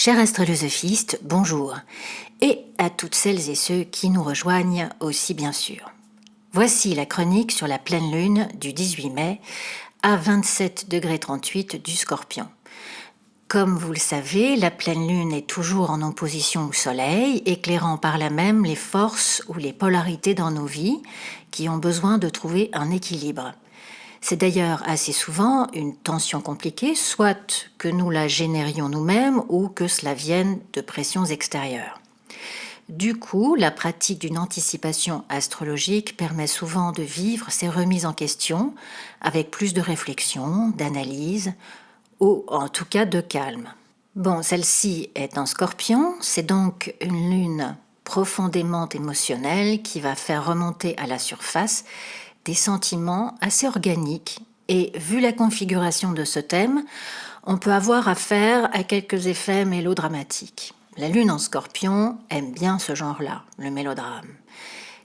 Chers astrolosophistes, bonjour, et à toutes celles et ceux qui nous rejoignent aussi bien sûr. Voici la chronique sur la pleine lune du 18 mai à 27,38 du Scorpion. Comme vous le savez, la pleine lune est toujours en opposition au soleil, éclairant par là même les forces ou les polarités dans nos vies qui ont besoin de trouver un équilibre. C'est d'ailleurs assez souvent une tension compliquée, soit que nous la générions nous-mêmes ou que cela vienne de pressions extérieures. Du coup, la pratique d'une anticipation astrologique permet souvent de vivre ces remises en question avec plus de réflexion, d'analyse ou en tout cas de calme. Bon, celle-ci est en Scorpion, c'est donc une lune profondément émotionnelle qui va faire remonter à la surface des sentiments assez organiques. Et vu la configuration de ce thème, on peut avoir affaire à quelques effets mélodramatiques. La lune en Scorpion aime bien ce genre-là, le mélodrame.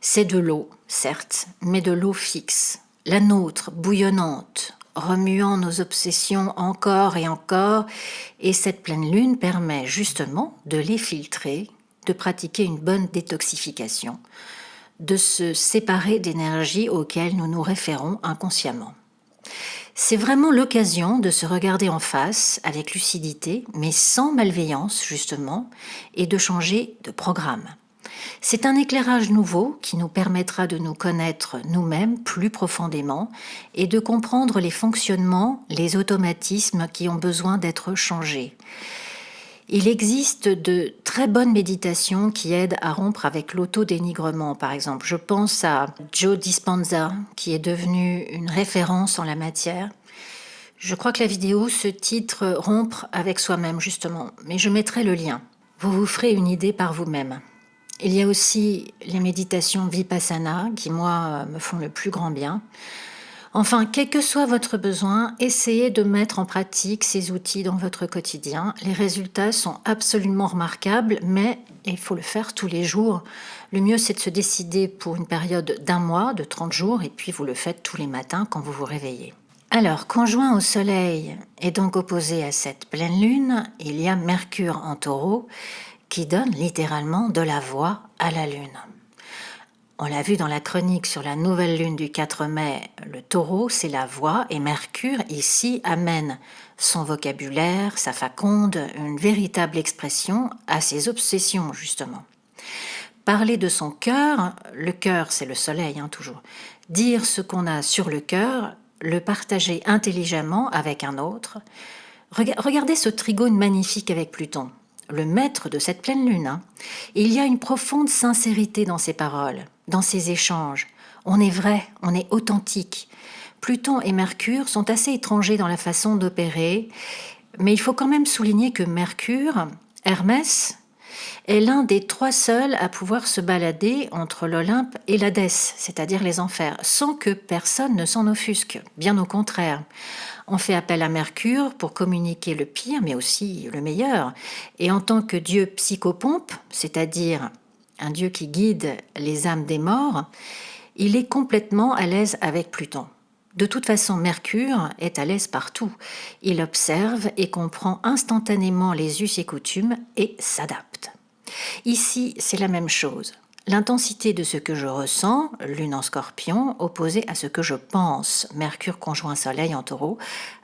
C'est de l'eau, certes, mais de l'eau fixe. La nôtre, bouillonnante, remuant nos obsessions encore et encore, et cette pleine lune permet justement de les filtrer, de pratiquer une bonne détoxification, de se séparer d'énergies auxquelles nous nous référons inconsciemment. C'est vraiment l'occasion de se regarder en face avec lucidité, mais sans malveillance justement, et de changer de programme. C'est un éclairage nouveau qui nous permettra de nous connaître nous-mêmes plus profondément et de comprendre les fonctionnements, les automatismes qui ont besoin d'être changés. Il existe de très bonnes méditations qui aident à rompre avec l'autodénigrement, par exemple. Je pense à Joe Dispenza, qui est devenu une référence en la matière. Je crois que la vidéo se titre « Rompre avec soi-même » justement, mais je mettrai le lien. Vous vous ferez une idée par vous-même. Il y a aussi les méditations Vipassana, qui moi me font le plus grand bien. Enfin, quel que soit votre besoin, essayez de mettre en pratique ces outils dans votre quotidien. Les résultats sont absolument remarquables, mais il faut le faire tous les jours. Le mieux, c'est de se décider pour une période d'1 mois, de 30 jours, et puis vous le faites tous les matins quand vous vous réveillez. Alors, conjoint au Soleil et donc opposé à cette pleine lune, il y a Mercure en Taureau qui donne littéralement de la voix à la Lune. On l'a vu dans la chronique sur la nouvelle lune du 4 mai, le Taureau, c'est la voix, et Mercure, ici, amène son vocabulaire, sa faconde, une véritable expression à ses obsessions, justement. Parler de son cœur, le cœur, c'est le soleil, toujours. Dire ce qu'on a sur le cœur, le partager intelligemment avec un autre. Regardez ce trigone magnifique avec Pluton, le maître de cette pleine lune. Il y a une profonde sincérité dans ses paroles, dans ses échanges. On est vrai, on est authentique. Pluton et Mercure sont assez étrangers dans la façon d'opérer, mais il faut quand même souligner que Mercure, Hermès, est l'un des 3 seuls à pouvoir se balader entre l'Olympe et l'Hadès, c'est-à-dire les enfers, sans que personne ne s'en offusque, bien au contraire. On fait appel à Mercure pour communiquer le pire, mais aussi le meilleur. Et en tant que dieu psychopompe, c'est-à-dire un dieu qui guide les âmes des morts, il est complètement à l'aise avec Pluton. De toute façon, Mercure est à l'aise partout. Il observe et comprend instantanément les us et coutumes et s'adapte. Ici, c'est la même chose. L'intensité de ce que je ressens, lune en Scorpion, opposée à ce que je pense, Mercure conjoint Soleil en Taureau,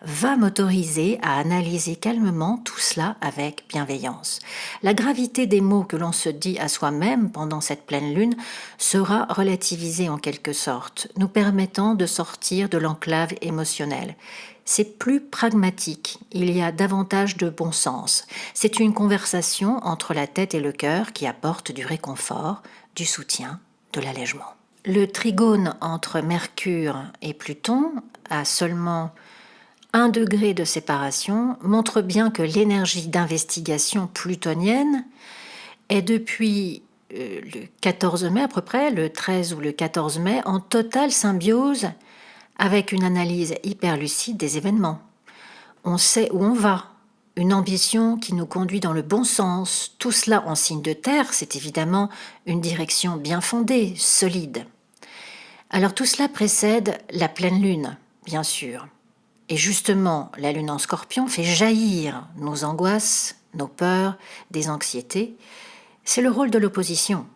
va m'autoriser à analyser calmement tout cela avec bienveillance. La gravité des mots que l'on se dit à soi-même pendant cette pleine lune sera relativisée en quelque sorte, nous permettant de sortir de l'enclave émotionnelle. C'est plus pragmatique, il y a davantage de bon sens. C'est une conversation entre la tête et le cœur qui apporte du réconfort, du soutien, de l'allègement. Le trigone entre Mercure et Pluton, à seulement 1 degré de séparation, montre bien que l'énergie d'investigation plutonienne est depuis le 14 mai à peu près, le 13 ou le 14 mai, en totale symbiose avec une analyse hyper lucide des événements. On sait où on va, une ambition qui nous conduit dans le bon sens, tout cela en signe de terre, c'est évidemment une direction bien fondée, solide. Alors tout cela précède la pleine lune, bien sûr. Et justement, la lune en Scorpion fait jaillir nos angoisses, nos peurs, des anxiétés. C'est le rôle de l'opposition,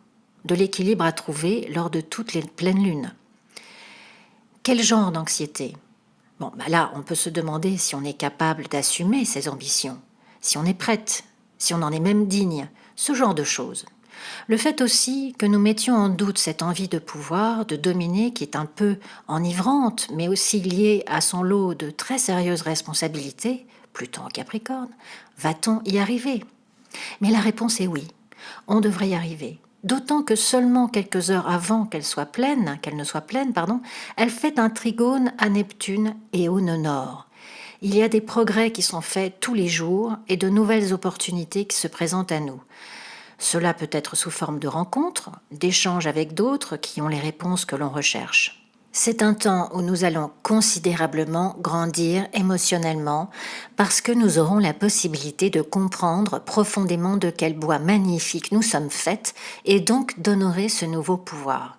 de l'équilibre à trouver lors de toutes les pleines lunes. Quel genre d'anxiété ? Bon, là, on peut se demander si on est capable d'assumer ses ambitions, si on est prête, si on en est même digne, ce genre de choses. Le fait aussi que nous mettions en doute cette envie de pouvoir, de dominer, qui est un peu enivrante, mais aussi liée à son lot de très sérieuses responsabilités, Pluton en Capricorne, va-t-on y arriver ? Mais la réponse est oui, on devrait y arriver. D'autant que seulement quelques heures avant qu'elle ne soit pleine, elle fait un trigone à Neptune et au nœud nord. Il y a des progrès qui sont faits tous les jours et de nouvelles opportunités qui se présentent à nous. Cela peut être sous forme de rencontres, d'échanges avec d'autres qui ont les réponses que l'on recherche. C'est un temps où nous allons considérablement grandir émotionnellement parce que nous aurons la possibilité de comprendre profondément de quel bois magnifique nous sommes faites et donc d'honorer ce nouveau pouvoir.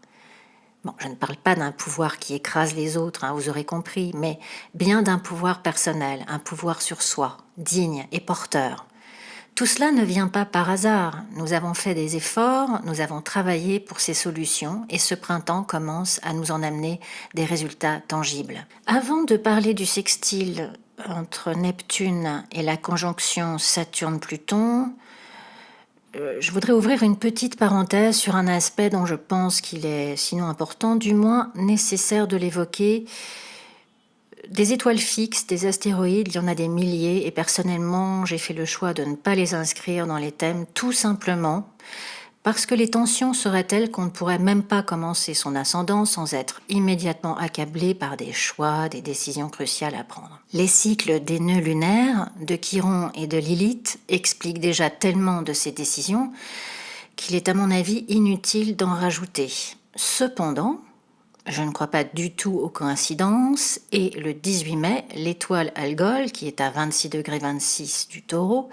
Bon, je ne parle pas d'un pouvoir qui écrase les autres, vous aurez compris, mais bien d'un pouvoir personnel, un pouvoir sur soi, digne et porteur. Tout cela ne vient pas par hasard. Nous avons fait des efforts, nous avons travaillé pour ces solutions et ce printemps commence à nous en amener des résultats tangibles. Avant de parler du sextile entre Neptune et la conjonction Saturne-Pluton, je voudrais ouvrir une petite parenthèse sur un aspect dont je pense qu'il est, sinon important, du moins nécessaire de l'évoquer. Des étoiles fixes, des astéroïdes, il y en a des milliers et personnellement, j'ai fait le choix de ne pas les inscrire dans les thèmes tout simplement parce que les tensions seraient telles qu'on ne pourrait même pas commencer son ascendant sans être immédiatement accablé par des choix, des décisions cruciales à prendre. Les cycles des nœuds lunaires, de Chiron et de Lilith expliquent déjà tellement de ces décisions qu'il est à mon avis inutile d'en rajouter. Cependant, je ne crois pas du tout aux coïncidences et le 18 mai, l'étoile Algol, qui est à 26,26 du Taureau,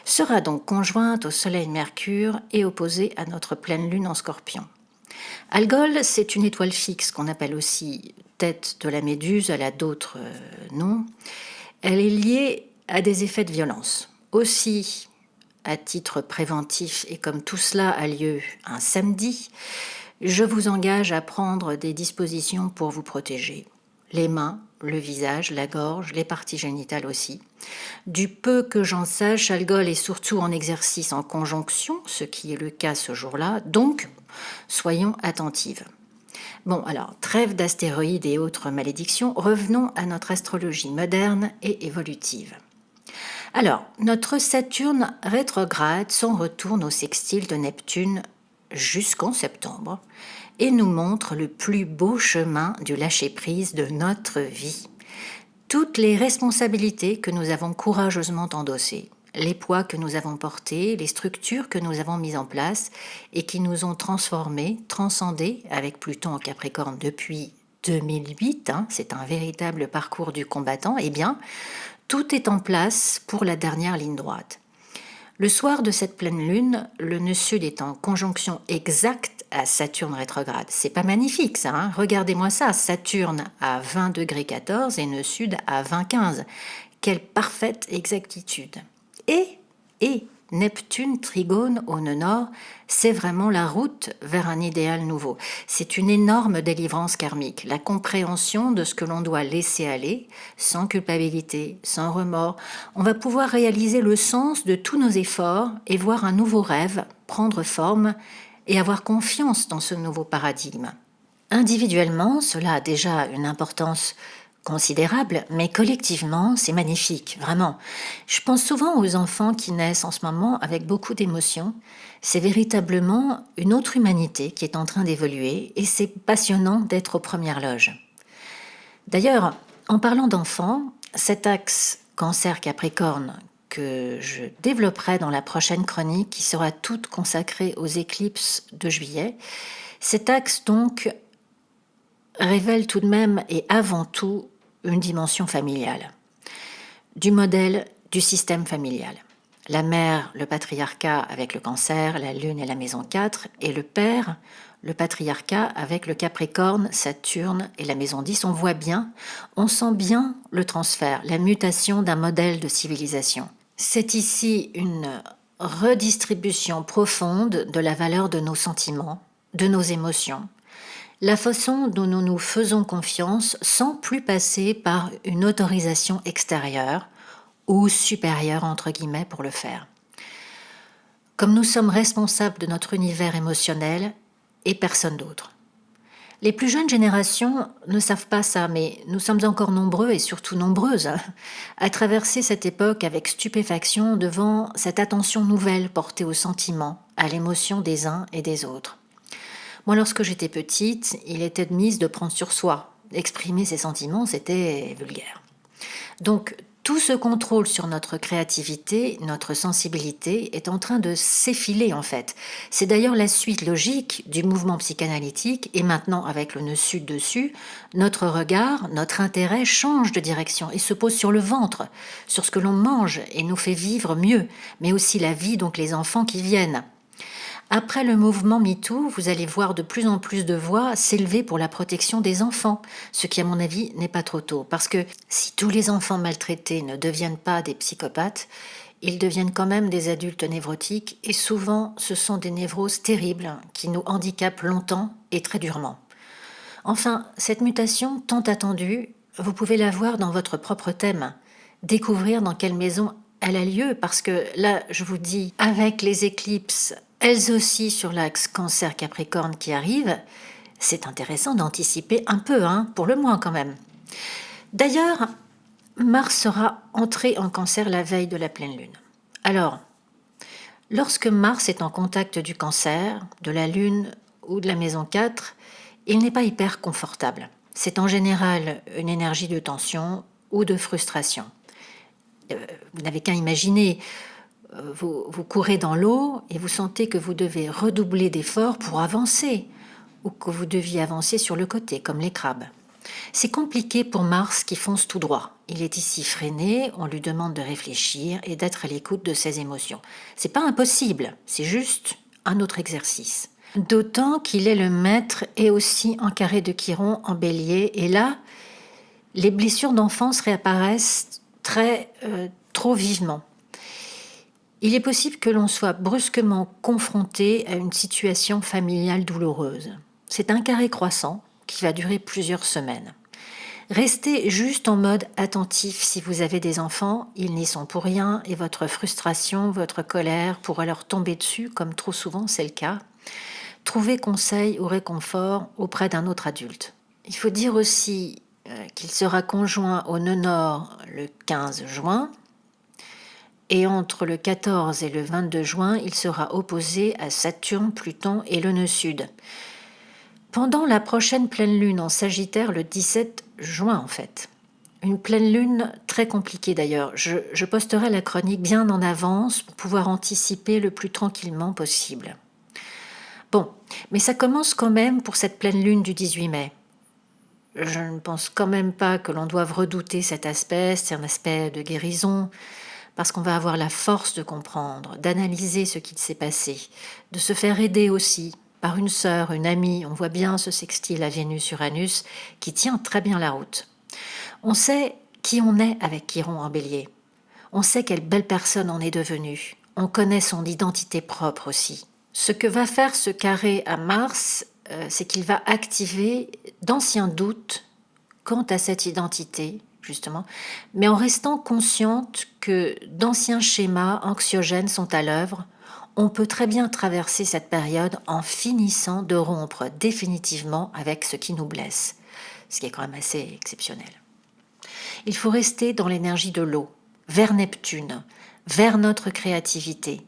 sera donc conjointe au Soleil-Mercure et opposée à notre pleine lune en Scorpion. Algol, c'est une étoile fixe qu'on appelle aussi tête de la Méduse, elle a d'autres noms. Elle est liée à des effets de violence. Aussi, à titre préventif et comme tout cela a lieu un samedi, je vous engage à prendre des dispositions pour vous protéger. Les mains, le visage, la gorge, les parties génitales aussi. Du peu que j'en sache, Algol est surtout en exercice en conjonction, ce qui est le cas ce jour-là, donc soyons attentives. Bon, alors, trêve d'astéroïdes et autres malédictions, revenons à notre astrologie moderne et évolutive. Alors, notre Saturne rétrograde s'en retourne au sextile de Neptune jusqu'en septembre et nous montre le plus beau chemin du lâcher-prise de notre vie. Toutes les responsabilités que nous avons courageusement endossées, les poids que nous avons portés, les structures que nous avons mises en place et qui nous ont transformés, transcendés avec Pluton en Capricorne depuis 2008, c'est un véritable parcours du combattant, eh bien, tout est en place pour la dernière ligne droite. Le soir de cette pleine lune, le nœud sud est en conjonction exacte à Saturne rétrograde. C'est pas magnifique ça, Regardez-moi ça, Saturne à 20,14 et nœud sud à 20,15. Quelle parfaite exactitude. Et Neptune trigone au nœud nord, c'est vraiment la route vers un idéal nouveau. C'est une énorme délivrance karmique, la compréhension de ce que l'on doit laisser aller, sans culpabilité, sans remords. On va pouvoir réaliser le sens de tous nos efforts et voir un nouveau rêve prendre forme et avoir confiance dans ce nouveau paradigme. Individuellement, cela a déjà une importance considérable, mais collectivement, c'est magnifique, vraiment. Je pense souvent aux enfants qui naissent en ce moment avec beaucoup d'émotions. C'est véritablement une autre humanité qui est en train d'évoluer et c'est passionnant d'être aux premières loges. D'ailleurs, en parlant d'enfants, cet axe Cancer-Capricorne que je développerai dans la prochaine chronique qui sera toute consacrée aux éclipses de juillet, cet axe donc révèle tout de même et avant tout une dimension familiale, du modèle du système familial. La mère, le patriarcat avec le Cancer, la Lune et la maison 4, et le père, le patriarcat avec le Capricorne, Saturne et la maison 10. On sent bien le transfert, la mutation d'un modèle de civilisation. C'est ici une redistribution profonde de la valeur de nos sentiments, de nos émotions, la façon dont nous nous faisons confiance sans plus passer par une autorisation extérieure ou supérieure entre guillemets pour le faire. Comme nous sommes responsables de notre univers émotionnel et personne d'autre. Les plus jeunes générations ne savent pas ça, mais nous sommes encore nombreux et surtout nombreuses à traverser cette époque avec stupéfaction devant cette attention nouvelle portée aux sentiments, à l'émotion des uns et des autres. Moi, lorsque j'étais petite, il était de mise de prendre sur soi. Exprimer ses sentiments, c'était vulgaire. Donc, tout ce contrôle sur notre créativité, notre sensibilité est en train de s'effiler en fait. C'est d'ailleurs la suite logique du mouvement psychanalytique et maintenant avec le nœud sud dessus, notre regard, notre intérêt change de direction et se pose sur le ventre, sur ce que l'on mange et nous fait vivre mieux, mais aussi la vie, donc les enfants qui viennent. Après le mouvement MeToo, vous allez voir de plus en plus de voix s'élever pour la protection des enfants, ce qui à mon avis n'est pas trop tôt, parce que si tous les enfants maltraités ne deviennent pas des psychopathes, ils deviennent quand même des adultes névrotiques et souvent ce sont des névroses terribles qui nous handicapent longtemps et très durement. Enfin, cette mutation tant attendue, vous pouvez la voir dans votre propre thème, découvrir dans quelle maison elle a lieu, parce que là, je vous dis, avec les éclipses, elles aussi sur l'axe Cancer-Capricorne qui arrivent, c'est intéressant d'anticiper un peu, pour le moins quand même. D'ailleurs, Mars sera entré en Cancer la veille de la pleine lune. Alors, lorsque Mars est en contact du Cancer, de la Lune ou de la maison 4, il n'est pas hyper confortable. C'est en général une énergie de tension ou de frustration. Vous n'avez qu'à imaginer, vous courez dans l'eau et vous sentez que vous devez redoubler d'efforts pour avancer, ou que vous deviez avancer sur le côté, comme les crabes. C'est compliqué pour Mars qui fonce tout droit. Il est ici freiné, on lui demande de réfléchir et d'être à l'écoute de ses émotions. C'est pas impossible, c'est juste un autre exercice. D'autant qu'il est le maître et aussi en carré de Chiron en bélier, et là, les blessures d'enfance réapparaissent trop vivement. Il est possible que l'on soit brusquement confronté à une situation familiale douloureuse. C'est un carré croissant qui va durer plusieurs semaines. Restez juste en mode attentif si vous avez des enfants, ils n'y sont pour rien et votre frustration, votre colère pourrait leur tomber dessus, comme trop souvent c'est le cas. Trouvez conseil ou réconfort auprès d'un autre adulte. Il faut dire aussi qu'il sera conjoint au nœud nord le 15 juin, et entre le 14 et le 22 juin, il sera opposé à Saturne, Pluton et le nœud sud. Pendant la prochaine pleine lune en Sagittaire, le 17 juin en fait. Une pleine lune très compliquée d'ailleurs. Je posterai la chronique bien en avance pour pouvoir anticiper le plus tranquillement possible. Bon, mais ça commence quand même pour cette pleine lune du 18 mai. Je ne pense quand même pas que l'on doive redouter cet aspect, c'est un aspect de guérison, parce qu'on va avoir la force de comprendre, d'analyser ce qui s'est passé, de se faire aider aussi par une sœur, une amie. On voit bien ce sextile à Vénus-Uranus qui tient très bien la route. On sait qui on est avec Chiron en bélier. On sait quelle belle personne on est devenue. On connaît son identité propre aussi. Ce que va faire ce carré à Mars, c'est qu'il va activer d'anciens doutes quant à cette identité, justement, mais en restant consciente que d'anciens schémas anxiogènes sont à l'œuvre, on peut très bien traverser cette période en finissant de rompre définitivement avec ce qui nous blesse, ce qui est quand même assez exceptionnel. Il faut rester dans l'énergie de l'eau, vers Neptune, vers notre créativité.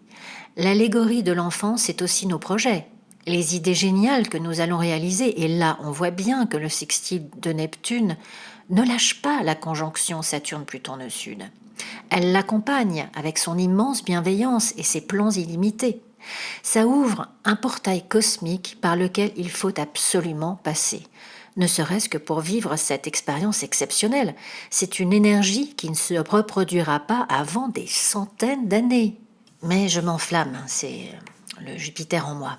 L'allégorie de l'enfant, c'est aussi nos projets, les idées géniales que nous allons réaliser. Et là, on voit bien que le sextile de Neptune ne lâche pas la conjonction Saturne-Pluton nœud sud. Elle l'accompagne avec son immense bienveillance et ses plans illimités. Ça ouvre un portail cosmique par lequel il faut absolument passer, ne serait-ce que pour vivre cette expérience exceptionnelle. C'est une énergie qui ne se reproduira pas avant des centaines d'années. Mais je m'enflamme, c'est le Jupiter en moi.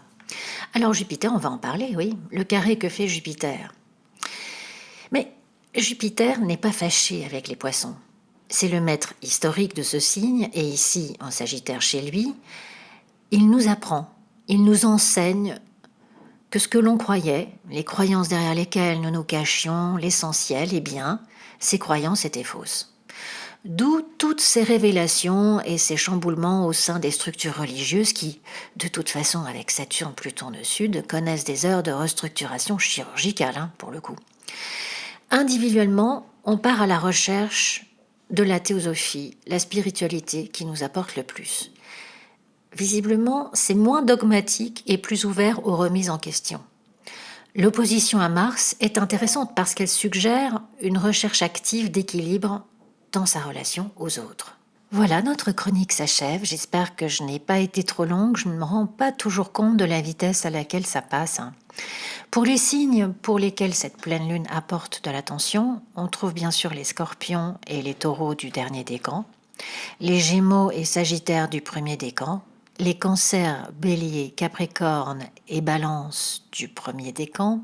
Alors Jupiter, on va en parler, oui. Le carré que fait Jupiter. Mais Jupiter n'est pas fâché avec les poissons. C'est le maître historique de ce signe, et ici, en Sagittaire chez lui, il nous apprend, il nous enseigne que ce que l'on croyait, les croyances derrière lesquelles nous nous cachions, l'essentiel, eh bien, ces croyances étaient fausses. D'où toutes ces révélations et ces chamboulements au sein des structures religieuses qui, de toute façon, avec Saturne, Pluton de Sud, connaissent des heures de restructuration chirurgicale, pour le coup. Individuellement, on part à la recherche de la théosophie, la spiritualité qui nous apporte le plus. Visiblement, c'est moins dogmatique et plus ouvert aux remises en question. L'opposition à Mars est intéressante parce qu'elle suggère une recherche active d'équilibre dans sa relation aux autres. Voilà, notre chronique s'achève. J'espère que je n'ai pas été trop longue. Je ne me rends pas toujours compte de la vitesse à laquelle ça passe. Pour les signes pour lesquels cette pleine lune apporte de l'attention, on trouve bien sûr les scorpions et les taureaux du dernier décan, les gémeaux et sagittaires du premier décan, les cancers, béliers, capricornes et balance du premier décan.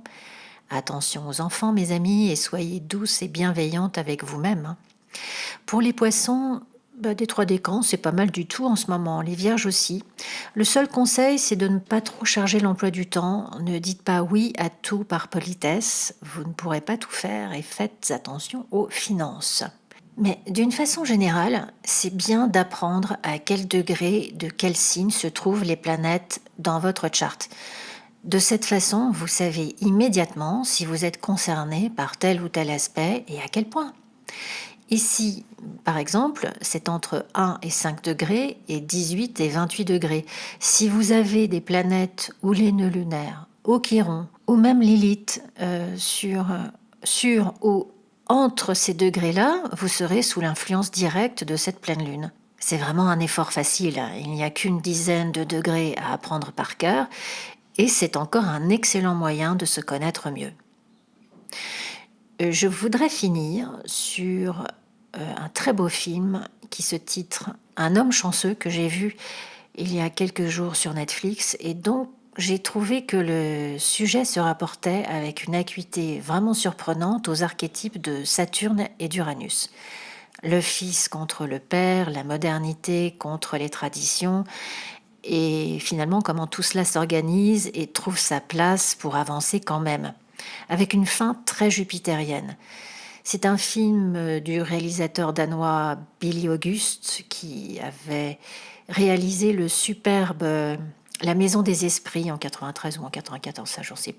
Attention aux enfants, mes amis, et soyez douces et bienveillantes avec vous-même. Pour les poissons, des trois décans, c'est pas mal du tout en ce moment, les vierges aussi. Le seul conseil, c'est de ne pas trop charger l'emploi du temps. Ne dites pas oui à tout par politesse, vous ne pourrez pas tout faire et faites attention aux finances. Mais d'une façon générale, c'est bien d'apprendre à quel degré, de quel signe se trouvent les planètes dans votre charte. De cette façon, vous savez immédiatement si vous êtes concerné par tel ou tel aspect et à quel point. Ici, par exemple, c'est entre 1 et 5 degrés et 18 et 28 degrés. Si vous avez des planètes ou les nœuds lunaires, au Chiron, ou même Lilith sur ou entre ces degrés-là, vous serez sous l'influence directe de cette pleine lune. C'est vraiment un effort facile, il n'y a qu'une dizaine de degrés à apprendre par cœur, et c'est encore un excellent moyen de se connaître mieux. Je voudrais finir sur un très beau film qui se titre Un homme chanceux, que j'ai vu il y a quelques jours sur Netflix, et donc j'ai trouvé que le sujet se rapportait avec une acuité vraiment surprenante aux archétypes de Saturne et d'Uranus. Le fils contre le père, la modernité contre les traditions, et finalement comment tout cela s'organise et trouve sa place pour avancer quand même, avec une fin très jupitérienne. C'est un film du réalisateur danois Billy August qui avait réalisé le superbe La Maison des Esprits en 93 ou en 94, ça je sais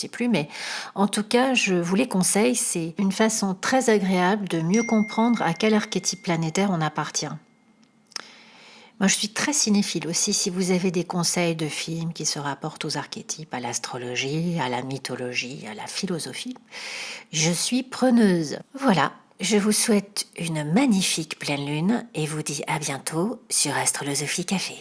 plus, mais en tout cas je vous les conseille, c'est une façon très agréable de mieux comprendre à quel archétype planétaire on appartient. Moi, je suis très cinéphile aussi. Si vous avez des conseils de films qui se rapportent aux archétypes, à l'astrologie, à la mythologie, à la philosophie, je suis preneuse. Voilà, je vous souhaite une magnifique pleine lune et vous dis à bientôt sur Astrolosophie Café.